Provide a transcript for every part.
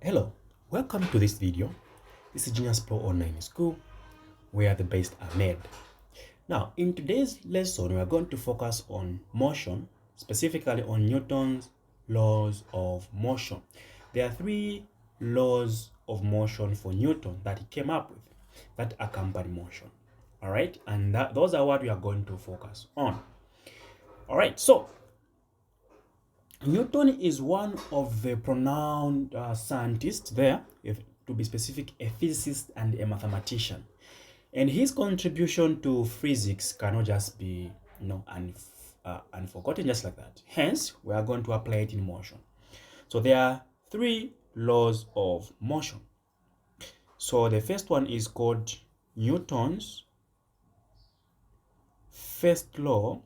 Hello, welcome to this video. This is Genius Pro Online School, where the best are made. Now, in today's lesson, we are going to focus on motion, specifically on Newton's laws of motion. There are three laws of motion for Newton that he came up with that accompany motion. All right, and those are what we are going to focus on. All right, so Newton is one of the renowned scientists there, to be specific, a physicist and a mathematician. And his contribution to physics cannot just be unforgotten just like that. Hence, we are going to apply it in motion. So there are three laws of motion. So the first one is called Newton's first law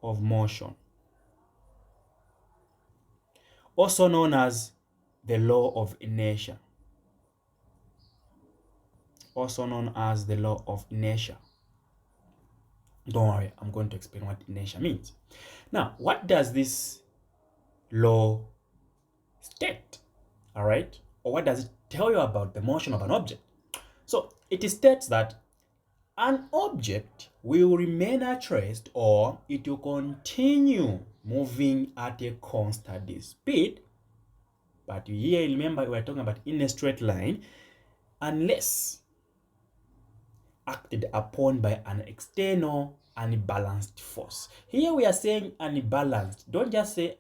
of motion, also known as the law of inertia. Don't worry, I'm going to explain what inertia means. Now, what does this law state? All right, or what does it tell you about the motion of an object? So it states that an object will remain at rest, or it will continue moving at a constant speed. But here, remember, we're talking about in a straight line, unless acted upon by an external unbalanced force. Here we are saying unbalanced. Don't just say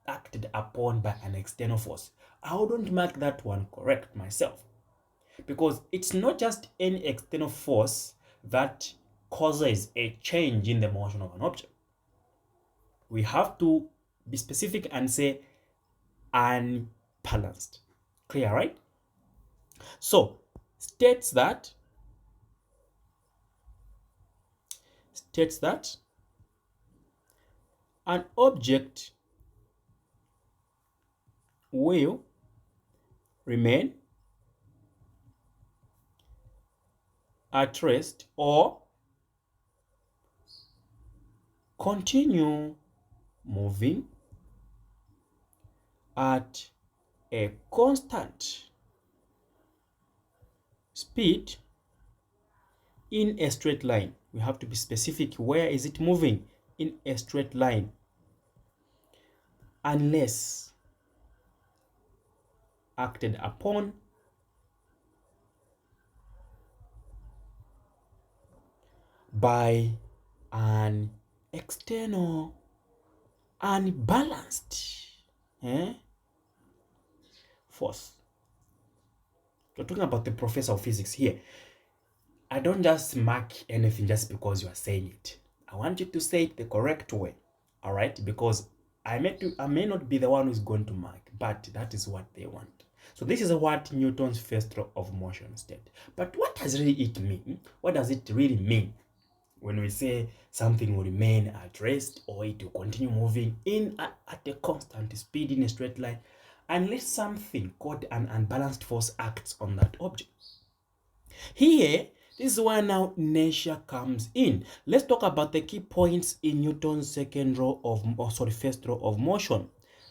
acted upon by an external force. I wouldn't mark that one correct myself, because it's not just any external force that causes a change in the motion of an object. We have to be specific and say unbalanced. Clear, right? So states that an object will remain at rest or continue moving at a constant speed in a straight line. We have to be specific. Where is it moving? In a straight line, unless acted upon by an external unbalanced force. We're talking about the professor of physics here. I don't just mark anything just because you are saying it. I want you to say it the correct way, all right? Because I may not be the one who's going to mark, but that is what they want. So this is what Newton's first law of motion stated. But what does really it mean? What does it really mean when we say something will remain at rest or it will continue moving at a constant speed in a straight line, unless something called an unbalanced force acts on that object? Here, this is where now inertia comes in. Let's talk about the key points in Newton's first law of motion.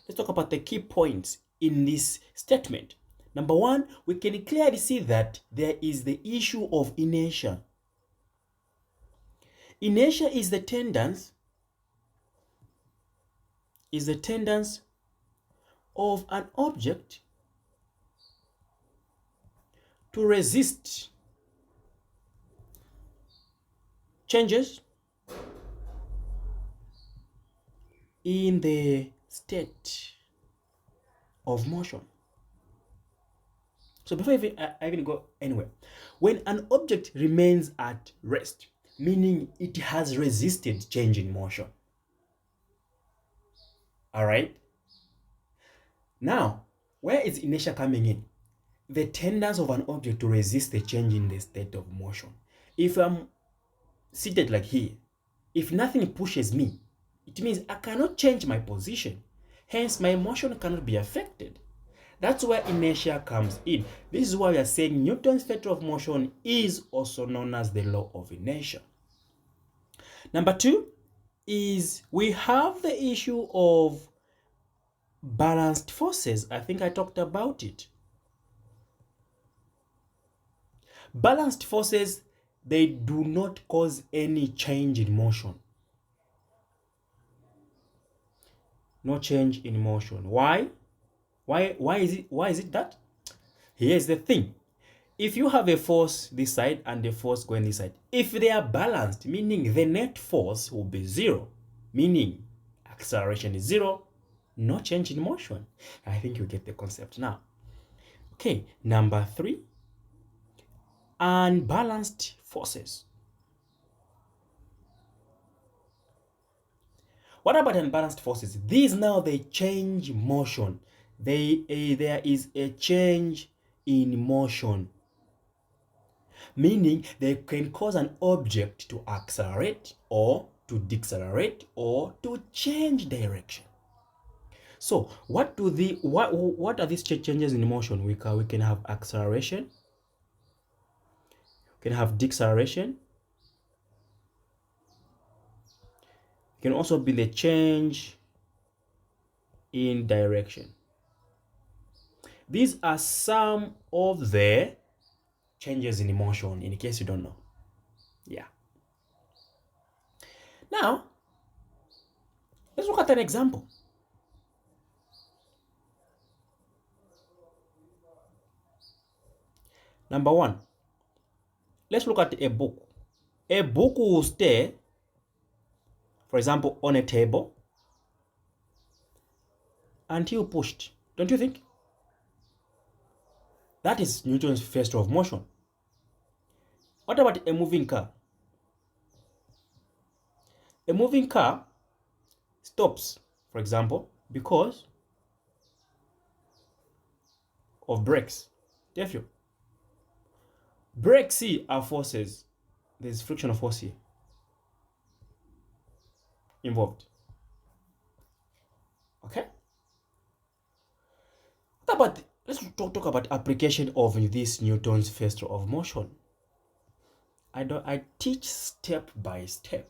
Let's talk about the key points in this statement. Number one, we can clearly see that there is the issue of inertia. Inertia is the tendance of an object to resist changes in the state of motion. So before I even go anywhere, when an object remains at rest, meaning it has resisted change in motion. All right. Now, where is inertia coming in? The tendency of an object to resist the change in the state of motion. If I'm seated like here, if nothing pushes me, it means I cannot change my position. Hence, my motion cannot be affected. That's where inertia comes in. This is why we are saying Newton's first law of motion is also known as the law of inertia. Number two is we have the issue of balanced forces. I think I talked about it. Balanced forces, they do not cause any change in motion. No change in motion. Why? Why is it that? Here's the thing. If you have a force this side and a force going this side, if they are balanced, meaning the net force will be zero, meaning acceleration is zero, no change in motion. I think you get the concept now. Okay, number 3, unbalanced forces. What about unbalanced forces? These now, they change motion. There is a change in motion, meaning they can cause an object to accelerate or to decelerate or to change direction. So what are these changes in motion? We can have acceleration, we can have deceleration, it can also be the change in direction. These are some of the changes in motion, in case you don't know. Yeah. Now, let's look at an example. Number 1, let's look at a book. A book will stay, for example, on a table until pushed. Don't you think? That is Newton's first law of motion. What about a moving car? A moving car stops, for example, because of brakes. Therefore, brakes here are forces. There's frictional force here involved. Okay? What about, let's talk about application of this Newton's first law of motion. I teach step by step,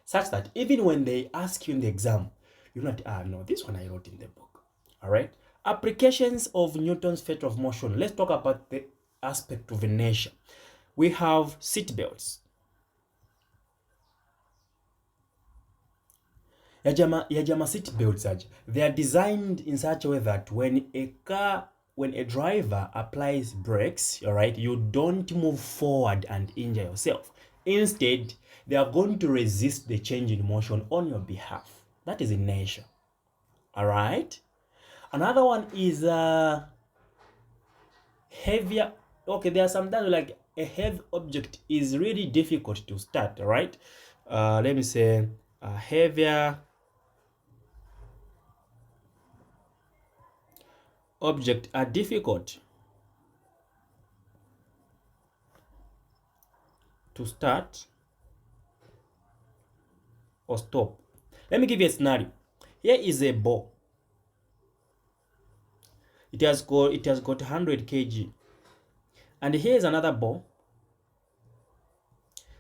such that even when they ask you in the exam, you're not, no, this one I wrote in the book. All right? Applications of Newton's first law of motion. Let's talk about the aspect of inertia. We have seat belts. Yajama seat belts, they are designed in such a way that when a driver applies brakes, all right, you don't move forward and injure yourself. Instead, they are going to resist the change in motion on your behalf. That is inertia. All right. Another one is heavier. Okay, there are sometimes like a heavy object is really difficult to start. All right. Let me say heavier objects are difficult to start or stop. Let me give you a scenario. Here is a ball. It has got 100 kg. And here is another ball.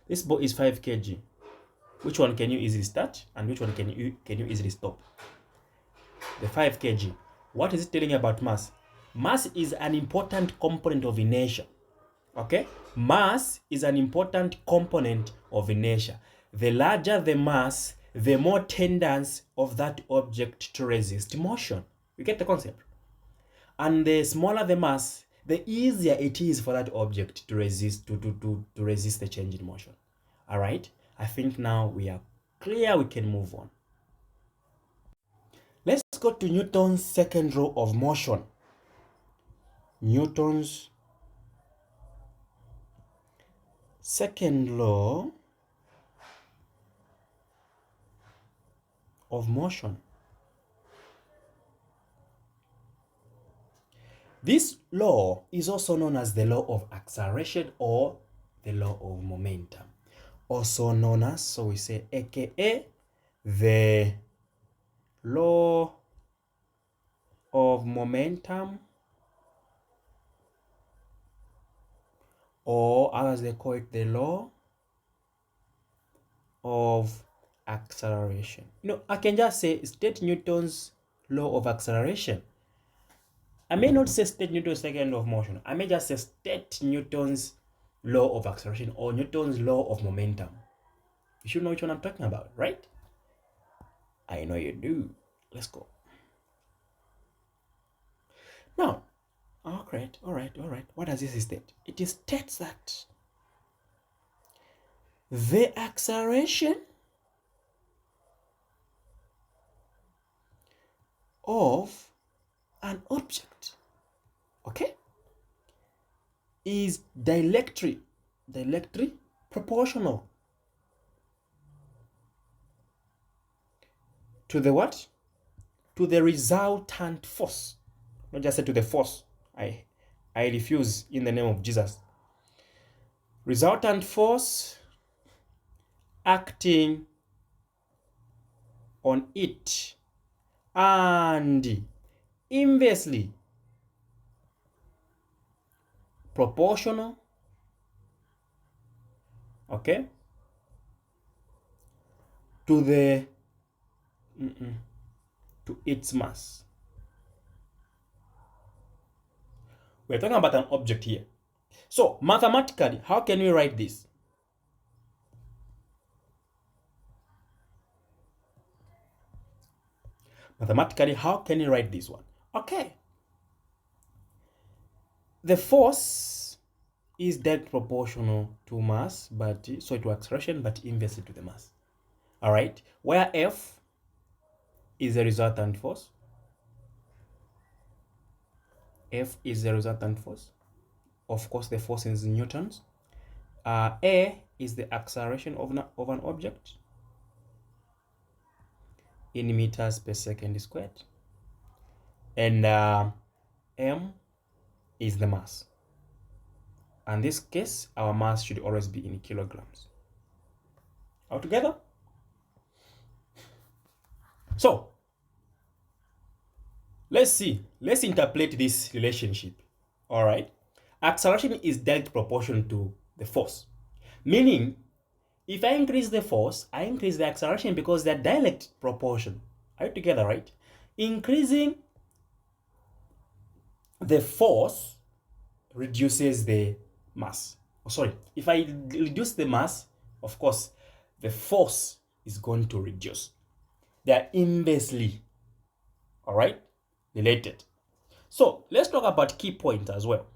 This ball is 5 kg. Which one can you easily start and which one can you easily stop? The 5 kg. What is it telling you about mass? Mass is an important component of inertia. Okay? Mass is an important component of inertia. The larger the mass, the more tendency of that object to resist motion. You get the concept? And the smaller the mass, the easier it is for that object to resist resist the change in motion. All right? I think now we are clear. We can move on. Let's go to Newton's second law of motion. Newton's second law of motion. This law is also known as the law of acceleration or the law of momentum. Also known as, so we say, aka the law of momentum, or as they call it, the law of acceleration. I can just say state Newton's law of acceleration. I may not say state Newton's second law of motion. I may just say state Newton's law of acceleration or Newton's law of momentum. You should know which one I'm talking about, right? I know you do. Let's go. Now, all right. What does this state? It states that the acceleration of an object, okay, is directly proportional to the what? To the resultant force. Not just say to the force. I refuse in the name of Jesus. Resultant force acting on it and inversely proportional, okay, to the to its mass. We're talking about an object here. So mathematically, how can we write this? Mathematically, how can you write this one? Okay. The force is direct proportional to mass, but so to acceleration, but inversely to the mass. All right. Where F is the resultant force. F is the resultant force. Of course, the force is in newtons. A is the acceleration of an object in meters per second squared. And M is the mass. In this case, our mass should always be in kilograms. All together? So, let's interpolate this relationship. All right. Acceleration is direct proportional to the force. Meaning, if I increase the force, I increase the acceleration because they're direct proportion. Are you together, right? Increasing the force reduces the mass. Oh, sorry. If I reduce the mass, of course, the force is going to reduce. They are inversely, all right, related. So let's talk about key points as well.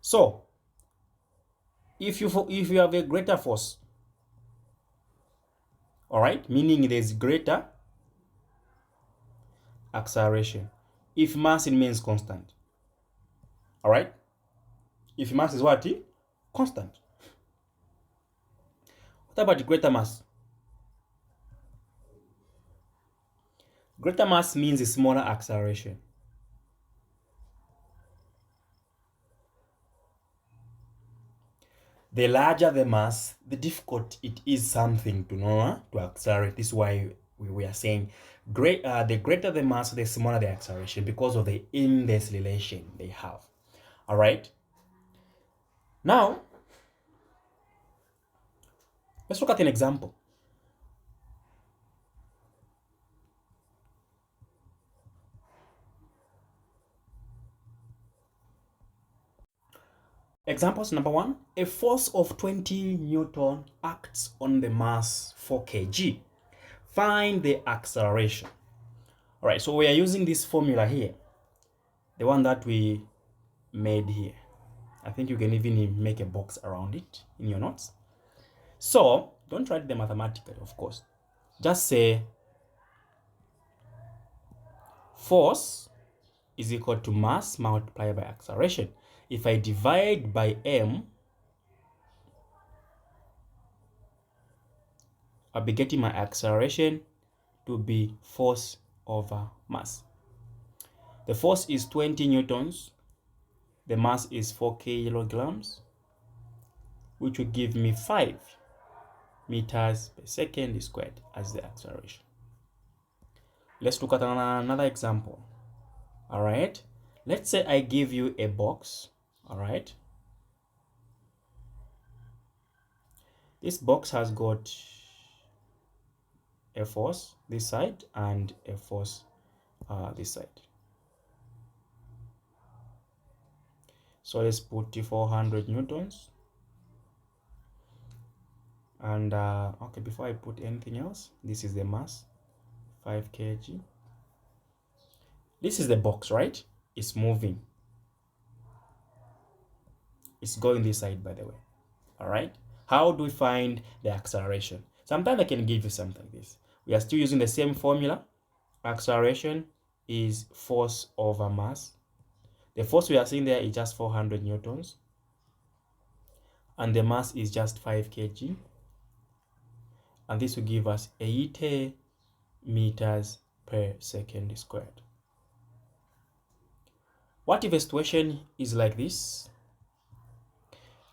So if you have a greater force, all right, meaning there's greater acceleration if mass remains constant. All right, if mass is what? Constant. What about greater mass? Greater mass means a smaller acceleration. The larger the mass, the difficult it is something to know to accelerate. This is why we are saying the greater the mass, the smaller the acceleration because of the inverse relation they have. All right. Now, let's look at an example. Examples number 1, a force of 20 Newton acts on the mass 4 kg. Find the acceleration. All right, so we are using this formula here, the one that we made here. I think you can even make a box around it in your notes. So don't write the mathematical, of course. Just say force is equal to mass multiplied by acceleration. If I divide by m, I'll be getting my acceleration to be force over mass. The force is 20 newtons. The mass is 4 kilograms, which will give me 5 meters per second squared as the acceleration. Let's look at another example. All right. Let's say I give you a box. All right. This box has got a force this side and a force this side. So let's put 400 newtons. And okay, before I put anything else, this is the mass, 5 kg. This is the box, right? It's moving. It's going this side, by the way. All right. How do we find the acceleration? Sometimes I can give you something like this. We are still using the same formula. Acceleration is force over mass. The force we are seeing there is just 400 newtons. And the mass is just 5 kg. And this will give us 80 meters per second squared. What if a situation is like this?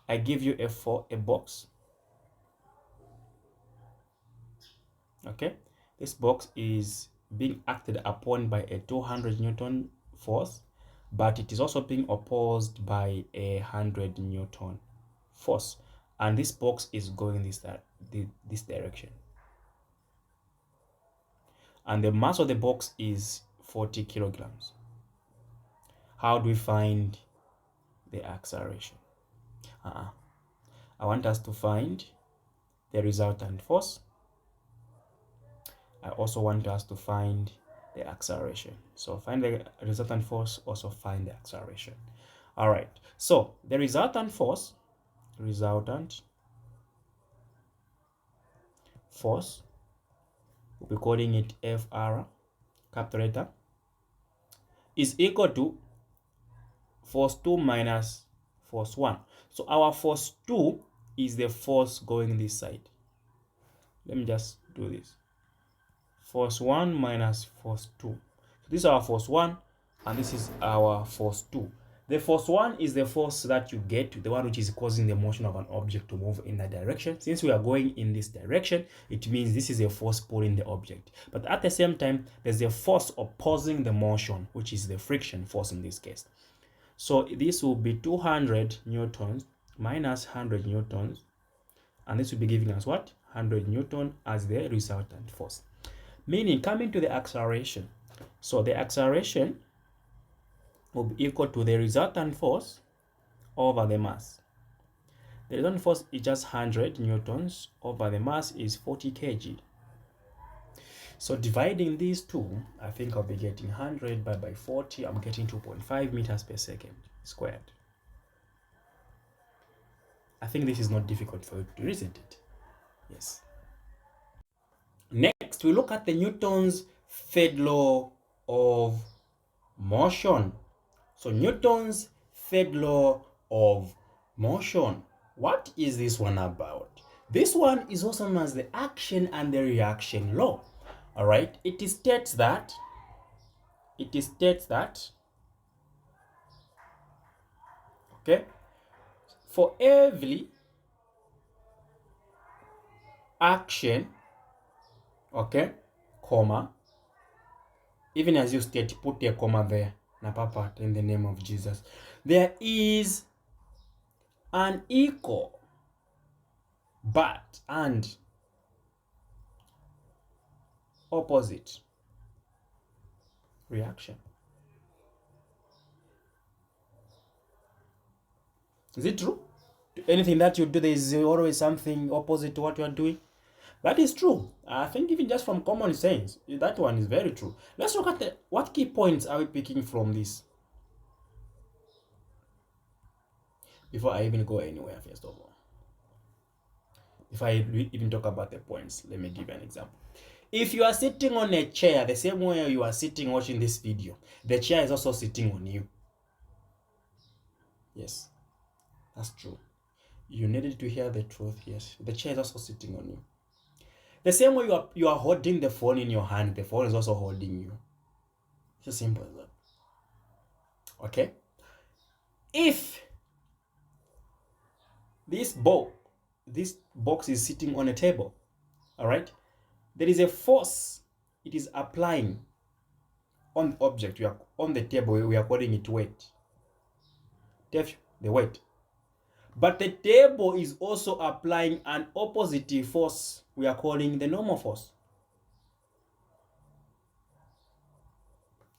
I give you a box. Okay, this box is being acted upon by a 200 Newton force, but it is also being opposed by a 100 Newton force, and this box is going this direction, and the mass of the box is 40 kilograms. How do we find the acceleration? I want us to find the resultant force. I also want us to find the acceleration. So find the resultant force, also find the acceleration. All right. So the resultant force, we'll be calling it FR, capital letter, is equal to force 2 minus force 1. So our force 2 is the force going this side. Let me just do this. Force 1 minus force 2. So this is our force 1 and this is our force 2. The force 1 is the force that you get, the one which is causing the motion of an object to move in that direction. Since we are going in this direction, it means this is a force pulling the object. But at the same time, there's a force opposing the motion, which is the friction force in this case. So this will be 200 newtons minus 100 newtons. And this will be giving us what? 100 newton as the resultant force. Meaning, coming to the acceleration. So the acceleration will be equal to the resultant force over the mass. The resultant force is just 100 newtons over the mass is 40 kg. So dividing these two, I think I'll be getting 100 by 40. I'm getting 2.5 meters per second squared. I think this is not difficult for you to do, isn't it? Yes. Next, we look at the Newton's third law of motion. So Newton's third law of motion. What is this one about? This one is also known as the action and the reaction law. All right. It states that okay, for every action, okay, comma, even as you state, put a comma there, na papa, in the name of Jesus, there is an equal but and opposite reaction. Is it true? Anything that you do, there is always something opposite to what you are doing. That is true. I think even just from common sense, that one is very true. Let's look at what key points are we picking from this before I even go anywhere. First of all, if I even talk about the points, let me give you an example. If you are sitting on a chair, the same way you are sitting watching this video, the chair is also sitting on you. Yes, that's true. You needed to hear the truth. Yes, the chair is also sitting on you. The same way you are holding the phone in your hand, the phone is also holding you. It's as simple as that. Okay? If this box is sitting on a table, all right, there is a force it is applying on the object. We are on the table, we are calling it weight. The weight. But the table is also applying an opposite force we are calling the normal force.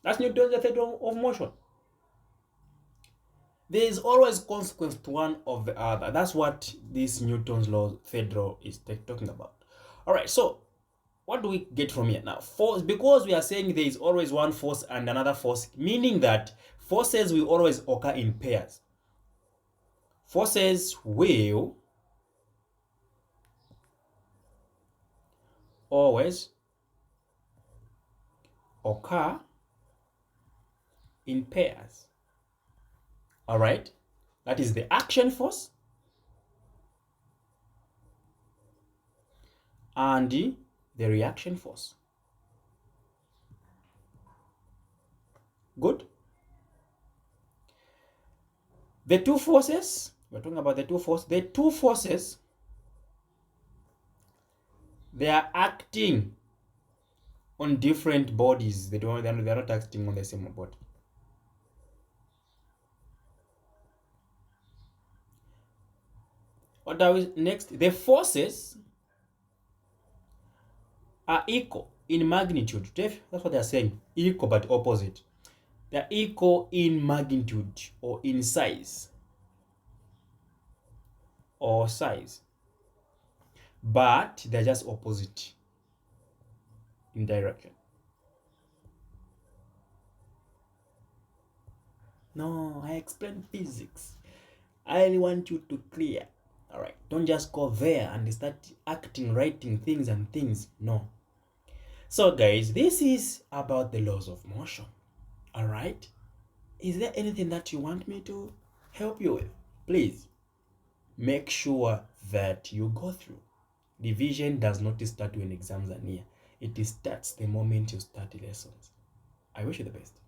That's Newton's third law of motion. There is always consequence to one of the other. That's what this Newton's law third law is talking about. All right, so what do we get from here now? Force, because we are saying there is always one force and another force, meaning that forces will always occur in pairs. Forces will always occur in pairs. All right, that is the action force and the reaction force. Good. The two forces, we're talking about the two forces, they are acting on different bodies. They're not acting on the same body. What are we next? The forces are equal in magnitude. That's what they're saying. Equal but opposite. They're equal in magnitude or in size. But they're just opposite in direction. No, I explained physics. I want you to clear. All right, don't just go there and start acting, writing things and things. No. So guys, this is about the laws of motion. All right, is there anything that you want me to help you with? Please make sure that you go through. Revision does not start when exams are near. It starts the moment you start the lessons. I wish you the best.